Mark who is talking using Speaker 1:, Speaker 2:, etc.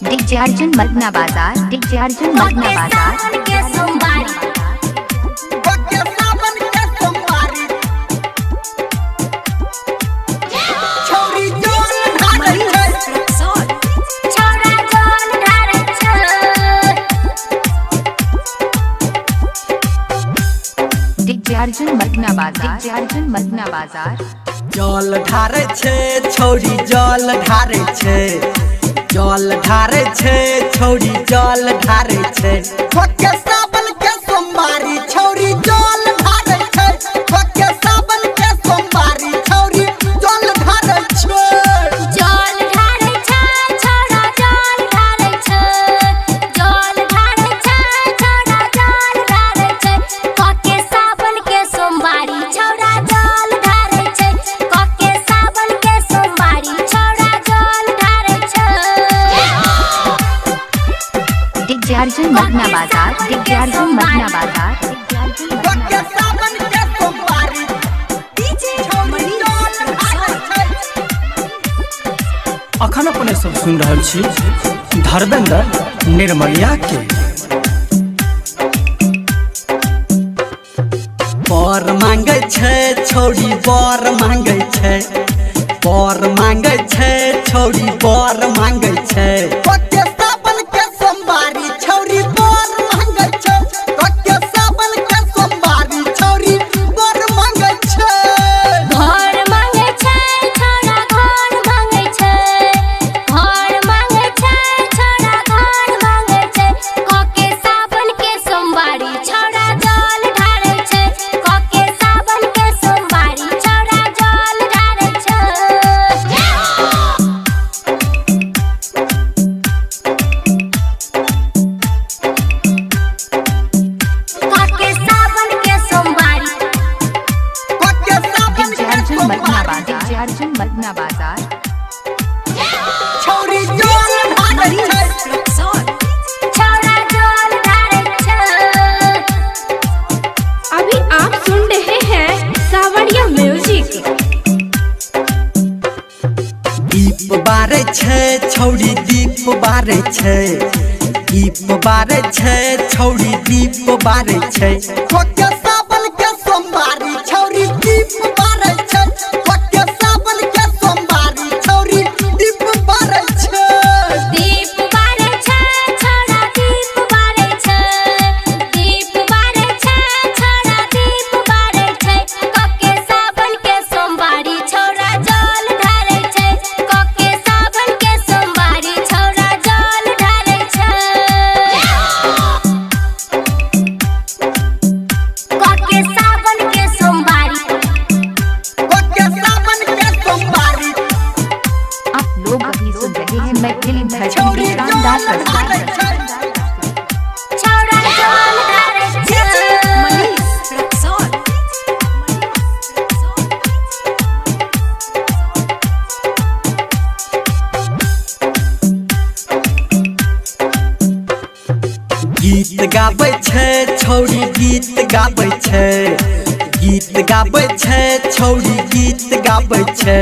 Speaker 1: DJ Arjun Madna बाजार, DJ Arjun Madna बाजार। DJ Arjun Madna बाजार, डीजे अर्जुन मदना बाजार।
Speaker 2: जल ढारे छे छौरी जल ढारे छे, जल ढारे छे छौरी जल ढारे छे। के सावन के सोमवारी छौरी जल ढारे छे, के सावन के सोमवारी छौरी जल ढारे छे।
Speaker 3: जल ढारे छे छोरा जल ढारे छे, जल ढारे छे छोरा जल ढारे छे। के सावन के सोमवारी छौरा जल ढारे छे, के सावन के सोमवारी छौरा जल ढारे छे।
Speaker 1: डीजे अर्जुन मदना बाजार, डीजे अर्जुन मदना बाजार।
Speaker 2: के सावन के सोमवारी छौरी जल ढारे छे।
Speaker 4: अखन अपने सब सुन रहल छी धर्मेंद्र निर्मलिया के।
Speaker 2: बर मांगे छे छौरी बर मांगे छे, बर मांगे छे छौरी बर मांगे छे। के सावन के सोमवारी छौरी बर मांगे छे, के सावन के सोमवारी छौरी बर मांगे छे।
Speaker 3: घर मांगे छे छोरा घर मांगे छे, घर मांगे छे छोरा घर मांगे छे। के सावन के सोमवारी छौरा जल ढारे छे, के सावन के सोमवारी छौरा जल ढारे छे। के सावन के सोमवारी
Speaker 2: के सावन
Speaker 1: डीजे
Speaker 2: के
Speaker 1: अर्जुन मदना
Speaker 2: सोमवारी
Speaker 1: बाजार, डीजे अर्जुन मदना बाजार।
Speaker 2: छौरी जल ढारे छे।
Speaker 3: छौरा जल ढारे छे।
Speaker 5: अभी आप सुन रहे हैं सावरिया म्यूजिक।
Speaker 2: दीप बारे छे छौरी दीप बारे छे, दीप बारे छे छौरी दीप बारे छे। के सावन के सोमवारी छौरी दीप बारे छे, के सावन के सोमवारी छौरी दीप बारे छे।
Speaker 3: दीप बारे छे छोरा दीप बारे छे, दीप बारे छे छोरा दीप बारे छे। के सावन के सोमवारी छौरा जल ढारे छे, के सावन के सोमवारी छौरा जल ढारे छे। के सावन के सोमवारी
Speaker 2: के सावन के सोमवारी
Speaker 1: आप लोग अभी सुन रहे हैं मैथिली धरती
Speaker 2: छौरी
Speaker 1: की
Speaker 2: जल
Speaker 1: शानदार
Speaker 2: ढारे
Speaker 1: प्रस्तुति।
Speaker 2: छे।
Speaker 3: छौरा जल ढारे छे।
Speaker 2: गीत गाबै छे छौरी गीत गाबै छे, गीत गाबै छे छौरी गीत गाबै छे।